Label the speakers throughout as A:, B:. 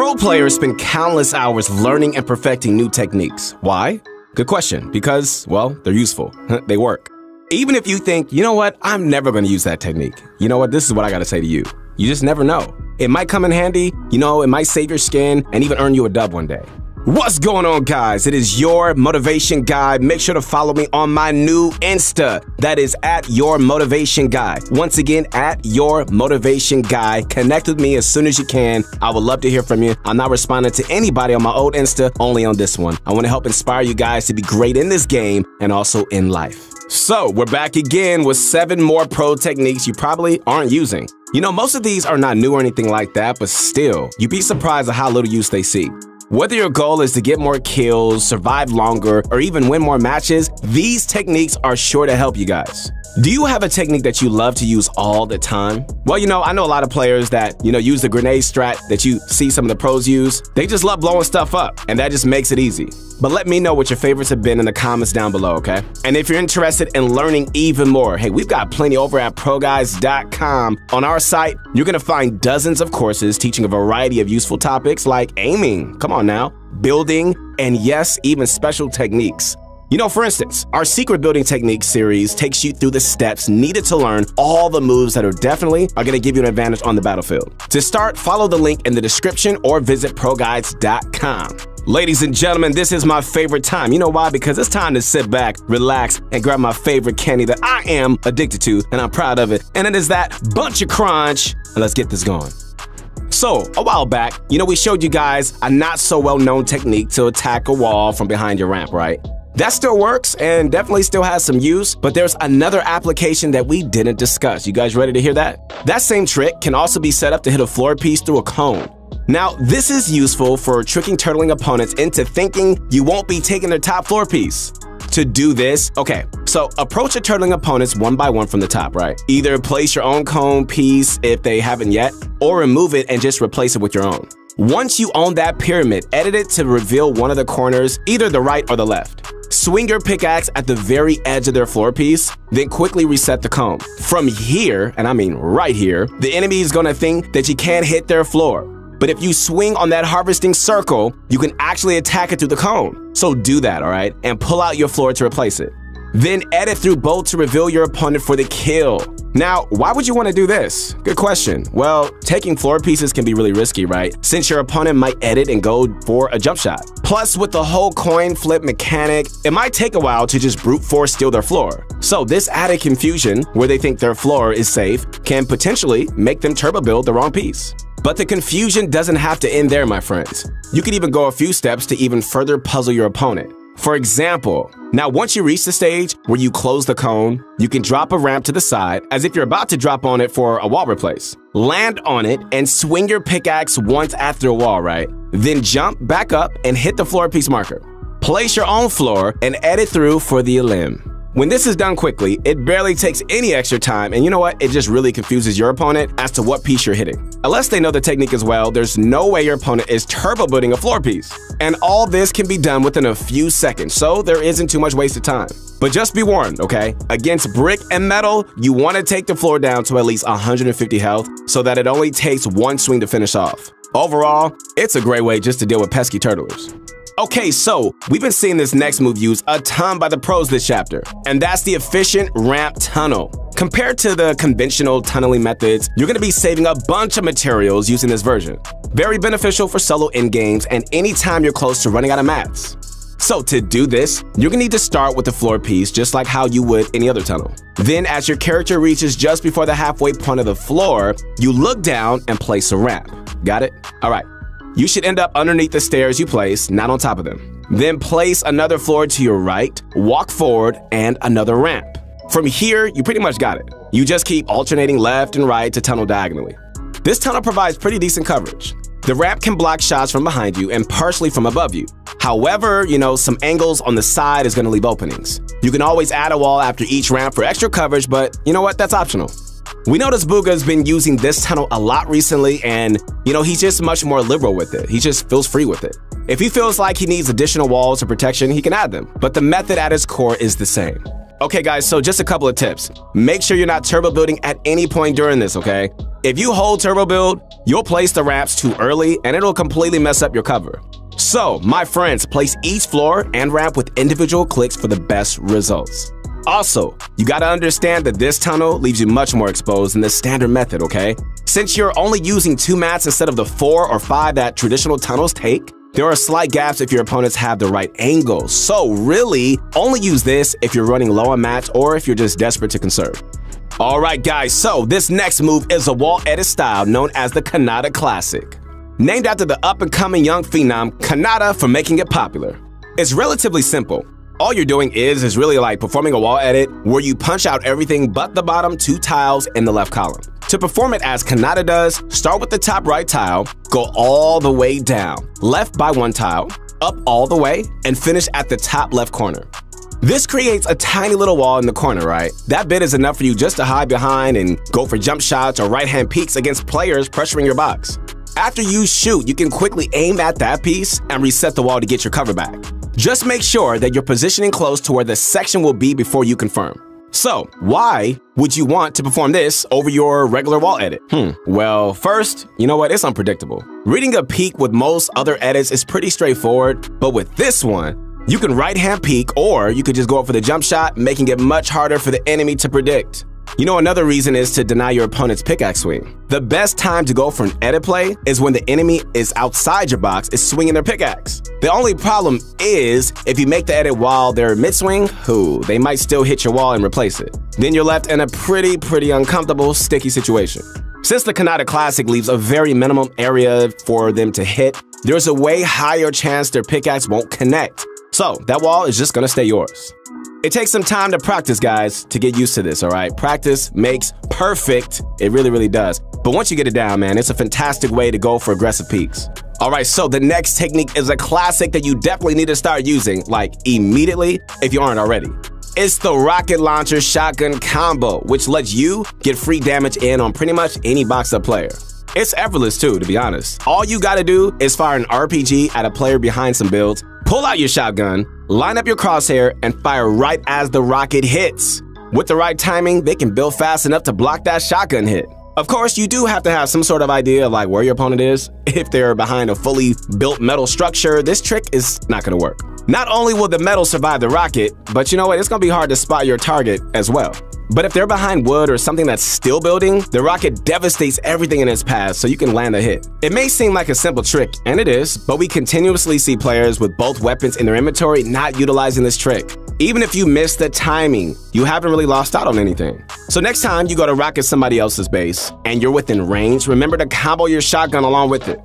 A: Pro players spend countless hours learning and perfecting new techniques. Why? Good question. Because, well, they're useful. They work. Even if you think, you know what, I'm never going to use that technique. You know what, this is what I got to say to you. You just never know. It might come in handy, you know, it might save your skin and even earn you a dub one day. What's going on, guys? It is Your Motivation Guy. Make sure to follow me on my new Insta. That is at Your Motivation Guy. Once again, at Your Motivation Guy. Connect with me as soon as you can. I would love to hear from you. I'm not responding to anybody on my old Insta, only on this one. I want to help inspire you guys to be great in this game and also in life. So, we're back again with 7 more pro techniques you probably aren't using. You know, most of these are not new or anything like that, but still, you'd be surprised at how little use they see. Whether your goal is to get more kills, survive longer, or even win more matches, these techniques are sure to help you guys. Do you have a technique that you love to use all the time? Well, you know, I know a lot of players that, use the grenade strat that you see some of the pros use. They just love blowing stuff up, and that just makes it easy. But let me know what your favorites have been in the comments down below, okay? And if you're interested in learning even more, hey, we've got plenty over at ProGuides.com. On our site, you're gonna find dozens of courses teaching a variety of useful topics like aiming, come on now, building, and yes, even special techniques. You know, for instance, our Secret Building Techniques series takes you through the steps needed to learn all the moves that are gonna give you an advantage on the battlefield. To start, follow the link in the description or visit ProGuides.com. Ladies and gentlemen, this is my favorite time. You know why? Because it's time to sit back, relax, and grab my favorite candy that I am addicted to, and I'm proud of it. And it is that Bunch of Crunch. And let's get this going. So, a while back, we showed you guys a not so well-known technique to attack a wall from behind your ramp, right? That still works and definitely still has some use, but there's another application that we didn't discuss. You guys ready to hear that? That same trick can also be set up to hit a floor piece through a cone. Now, this is useful for tricking turtling opponents into thinking you won't be taking their top floor piece. To do this, okay, so approach your turtling opponents one by one from the top, right? Either place your own cone piece if they haven't yet, or remove it and just replace it with your own. Once you own that pyramid, edit it to reveal one of the corners, either the right or the left. Swing your pickaxe at the very edge of their floor piece, then quickly reset the cone. From here, and I mean right here, the enemy is gonna think that you can't hit their floor. But if you swing on that harvesting circle, you can actually attack it through the cone. So do that, all right? And pull out your floor to replace it. Then edit through both to reveal your opponent for the kill. Now, why would you want to do this? Good question. Well, taking floor pieces can be really risky, right? Since your opponent might edit and go for a jump shot. Plus, with the whole coin flip mechanic, it might take a while to just brute force steal their floor. So this added confusion, where they think their floor is safe, can potentially make them turbo build the wrong piece. But the confusion doesn't have to end there, my friends. You can even go a few steps to even further puzzle your opponent. For example, now once you reach the stage where you close the cone, you can drop a ramp to the side as if you're about to drop on it for a wall replace. Land on it and swing your pickaxe once after a wall, right? Then jump back up and hit the floor piece marker. Place your own floor and edit through for the elim. When this is done quickly, it barely takes any extra time, and you know what? It just really confuses your opponent as to what piece you're hitting. Unless they know the technique as well, there's no way your opponent is turbo building a floor piece. And all this can be done within a few seconds, so there isn't too much wasted time. But just be warned, okay? Against brick and metal, you want to take the floor down to at least 150 health so that it only takes one swing to finish off. Overall, it's a great way just to deal with pesky turtlers. Okay, so we've been seeing this next move used a ton by the pros this chapter, and that's the efficient ramp tunnel. Compared to the conventional tunneling methods, you're going to be saving a bunch of materials using this version. Very beneficial for solo endgames and anytime you're close to running out of mats. So to do this, you're going to need to start with the floor piece just like how you would any other tunnel. Then as your character reaches just before the halfway point of the floor, you look down and place a ramp. Got it? All right. You should end up underneath the stairs you place, not on top of them. Then place another floor to your right, walk forward, and another ramp. From here, you pretty much got it. You just keep alternating left and right to tunnel diagonally. This tunnel provides pretty decent coverage. The ramp can block shots from behind you and partially from above you. However, some angles on the side is going to leave openings. You can always add a wall after each ramp for extra coverage, but you know what? That's optional. We notice Bugha's been using this tunnel a lot recently, and he's just much more liberal with it. He just feels free with it. If he feels like he needs additional walls or protection, he can add them, but the method at its core is the same. Okay guys, so just a couple of tips. Make sure you're not turbo building at any point during this, okay? If you hold turbo build, you'll place the ramps too early and it'll completely mess up your cover. So, my friends, place each floor and ramp with individual clicks for the best results. Also, you gotta understand that this tunnel leaves you much more exposed than the standard method, okay? Since you're only using 2 mats instead of the 4 or 5 that traditional tunnels take, there are slight gaps if your opponents have the right angle. So really, only use this if you're running low on mats or if you're just desperate to conserve. Alright guys, so this next move is a wall edit style known as the Kanata Classic. Named after the up-and-coming young phenom Kanata for making it popular. It's relatively simple. All you're doing is really like performing a wall edit where you punch out everything but the bottom 2 tiles in the left column. To perform it as Kanata does, start with the top right tile, go all the way down, left by 1 tile, up all the way, and finish at the top left corner. This creates a tiny little wall in the corner, right? That bit is enough for you just to hide behind and go for jump shots or right-hand peeks against players pressuring your box. After you shoot, you can quickly aim at that piece and reset the wall to get your cover back. Just make sure that you're positioning close to where the section will be before you confirm. So, why would you want to perform this over your regular wall edit? Well, first, you know what? It's unpredictable. Reading a peek with most other edits is pretty straightforward, but with this one, you can right-hand peek or you could just go up for the jump shot, making it much harder for the enemy to predict. You know, another reason is to deny your opponent's pickaxe swing. The best time to go for an edit play is when the enemy is outside your box, is swinging their pickaxe. The only problem is, if you make the edit while they're mid-swing, they might still hit your wall and replace it. Then you're left in a pretty uncomfortable, sticky situation. Since the Kanata Classic leaves a very minimum area for them to hit, there's a way higher chance their pickaxe won't connect. So that wall is just gonna stay yours. It takes some time to practice, guys, to get used to this, all right? Practice makes perfect. It really does. But once you get it down, man, it's a fantastic way to go for aggressive peaks. All right, so the next technique is a classic that you definitely need to start using, like immediately, if you aren't already. It's the rocket launcher shotgun combo, which lets you get free damage in on pretty much any box-up player. It's effortless too, to be honest. All you gotta do is fire an RPG at a player behind some builds, pull out your shotgun, line up your crosshair, and fire right as the rocket hits. With the right timing, they can build fast enough to block that shotgun hit. Of course, you do have to have some sort of idea of like where your opponent is. If they're behind a fully built metal structure, this trick is not gonna work. Not only will the metal survive the rocket, but you know what, it's gonna be hard to spot your target as well. But if they're behind wood or something that's still building, the rocket devastates everything in its path so you can land a hit. It may seem like a simple trick, and it is, but we continuously see players with both weapons in their inventory not utilizing this trick. Even if you miss the timing, you haven't really lost out on anything. So next time you go to rocket somebody else's base and you're within range, remember to combo your shotgun along with it.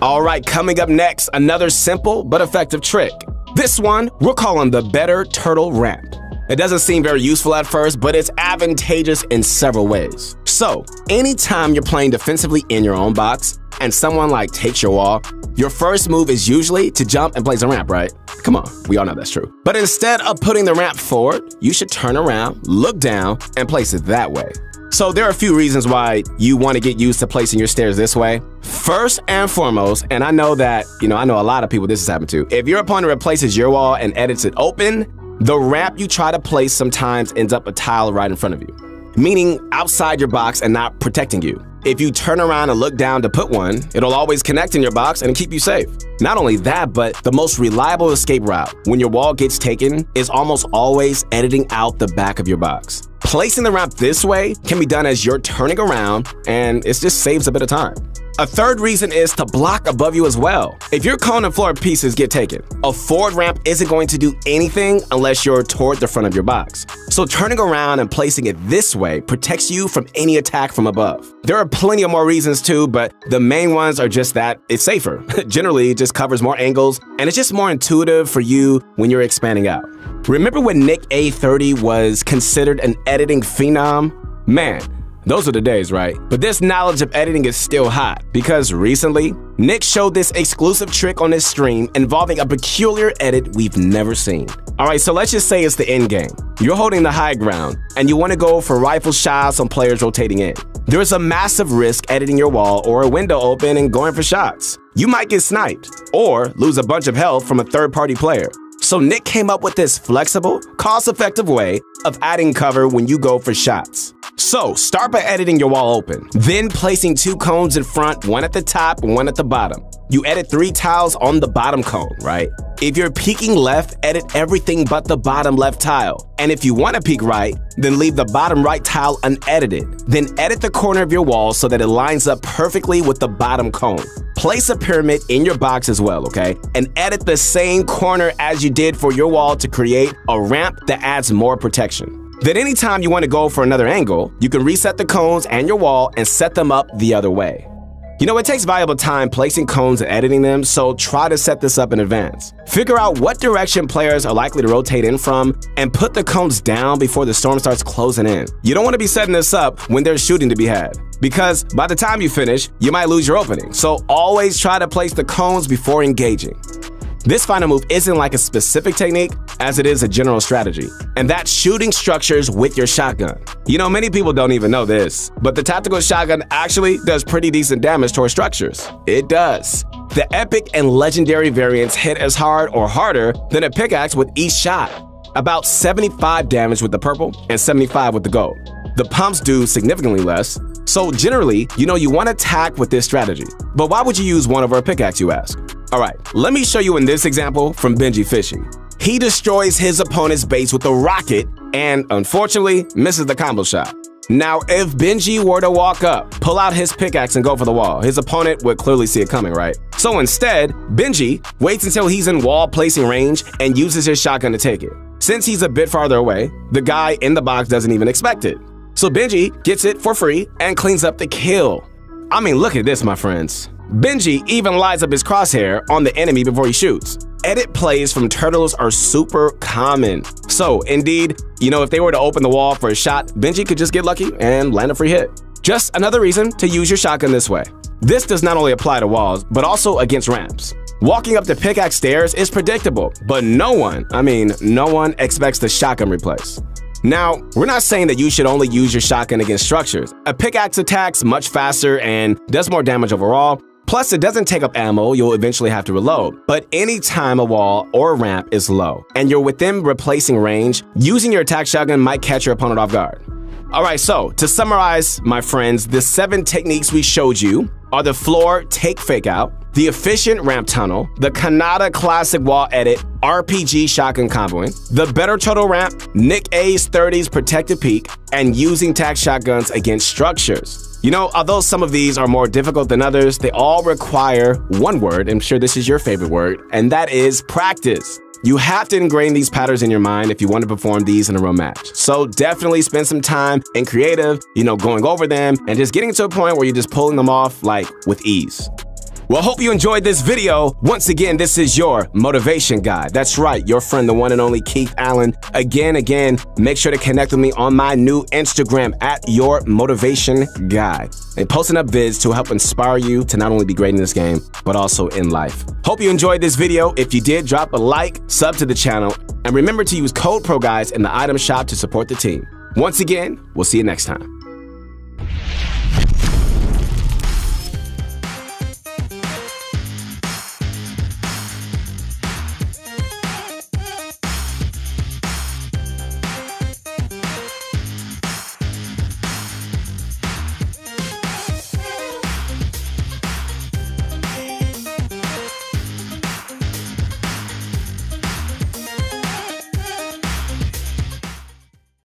A: All right, coming up next, another simple but effective trick. This one, we're calling the Better Turtle Ramp. It doesn't seem very useful at first, but it's advantageous in several ways. So, anytime you're playing defensively in your own box and someone like takes your wall, your first move is usually to jump and place a ramp, right? Come on, we all know that's true. But instead of putting the ramp forward, you should turn around, look down, and place it that way. So there are a few reasons why you want to get used to placing your stairs this way. First and foremost, and I know that, I know a lot of people this has happened to. If your opponent replaces your wall and edits it open, the ramp you try to place sometimes ends up a tile right in front of you, meaning outside your box and not protecting you. If you turn around and look down to put one, it'll always connect in your box and keep you safe. Not only that, but the most reliable escape route when your wall gets taken is almost always editing out the back of your box. Placing the ramp this way can be done as you're turning around, and it just saves a bit of time. A third reason is to block above you as well. If your cone and floor pieces get taken, a forward ramp isn't going to do anything unless you're toward the front of your box. So turning around and placing it this way protects you from any attack from above. There are plenty of more reasons too, but the main ones are just that it's safer. Generally, it just covers more angles, and it's just more intuitive for you when you're expanding out. Remember when Nick A30 was considered an editing phenom? Man, those are the days, right? But this knowledge of editing is still hot because recently, Nick showed this exclusive trick on his stream involving a peculiar edit we've never seen. All right, so let's just say it's the end game. You're holding the high ground and you want to go for rifle shots on players rotating in. There's a massive risk editing your wall or a window open and going for shots. You might get sniped or lose a bunch of health from a third-party player. So Nick came up with this flexible, cost-effective way of adding cover when you go for shots. So start by editing your wall open, then placing 2 cones in front, one at the top and one at the bottom. You edit 3 tiles on the bottom cone, right? If you're peeking left, edit everything but the bottom left tile. And if you want to peek right, then leave the bottom right tile unedited. Then edit the corner of your wall so that it lines up perfectly with the bottom cone. Place a pyramid in your box as well, okay? And edit the same corner as you did for your wall to create a ramp that adds more protection. Then anytime you want to go for another angle, you can reset the cones and your wall and set them up the other way. You know, it takes valuable time placing cones and editing them, so try to set this up in advance. Figure out what direction players are likely to rotate in from and put the cones down before the storm starts closing in. You don't want to be setting this up when there's shooting to be had, because by the time you finish, you might lose your opening. So always try to place the cones before engaging. This final move isn't like a specific technique, as it is a general strategy, and that's shooting structures with your shotgun. You know, many people don't even know this, but the tactical shotgun actually does pretty decent damage towards structures. It does. The epic and legendary variants hit as hard or harder than a pickaxe with each shot. About 75 damage with the purple and 75 with the gold. The pumps do significantly less, so generally, you know you want to attack with this strategy. But why would you use one over a pickaxe, you ask? Alright, let me show you in this example from Benji Fishing. He destroys his opponent's base with a rocket and, unfortunately, misses the combo shot. Now, if Benji were to walk up, pull out his pickaxe and go for the wall, his opponent would clearly see it coming, right? So instead, Benji waits until he's in wall placing range and uses his shotgun to take it. Since he's a bit farther away, the guy in the box doesn't even expect it. So Benji gets it for free and cleans up the kill. I mean, look at this, my friends. Benji even lines up his crosshair on the enemy before he shoots. Edit plays from turtles are super common. So indeed, you know, if they were to open the wall for a shot, Benji could just get lucky and land a free hit. Just another reason to use your shotgun this way. This does not only apply to walls, but also against ramps. Walking up the pickaxe stairs is predictable, but no one expects the shotgun replace. Now, we're not saying that you should only use your shotgun against structures. A pickaxe attacks much faster and does more damage overall. Plus, it doesn't take up ammo you'll eventually have to reload. But anytime a wall or a ramp is low and you're within replacing range, using your attack shotgun might catch your opponent off guard. Alright, so to summarize, my friends, the 7 techniques we showed you are the floor take fake out, the efficient ramp tunnel, the Kanata classic wall edit, RPG shotgun comboing, the better turtle ramp, Nick A's 30s protected peek, and using tac shotguns against structures. You know, although some of these are more difficult than others, they all require one word, I'm sure this is your favorite word, and that is practice. You have to ingrain these patterns in your mind if you want to perform these in a real match. So definitely spend some time in creative, you know, going over them and just getting to a point where you're just pulling them off like with ease. Well, hope you enjoyed this video. Once again, this is your motivation guide. That's right, your friend, the one and only Keith Allen. Again, make sure to connect with me on my new Instagram at Your Motivation Guide. And posting up vids to help inspire you to not only be great in this game, but also in life. Hope you enjoyed this video. If you did, drop a like, sub to the channel, and remember to use code PROGUYS in the item shop to support the team. Once again, we'll see you next time.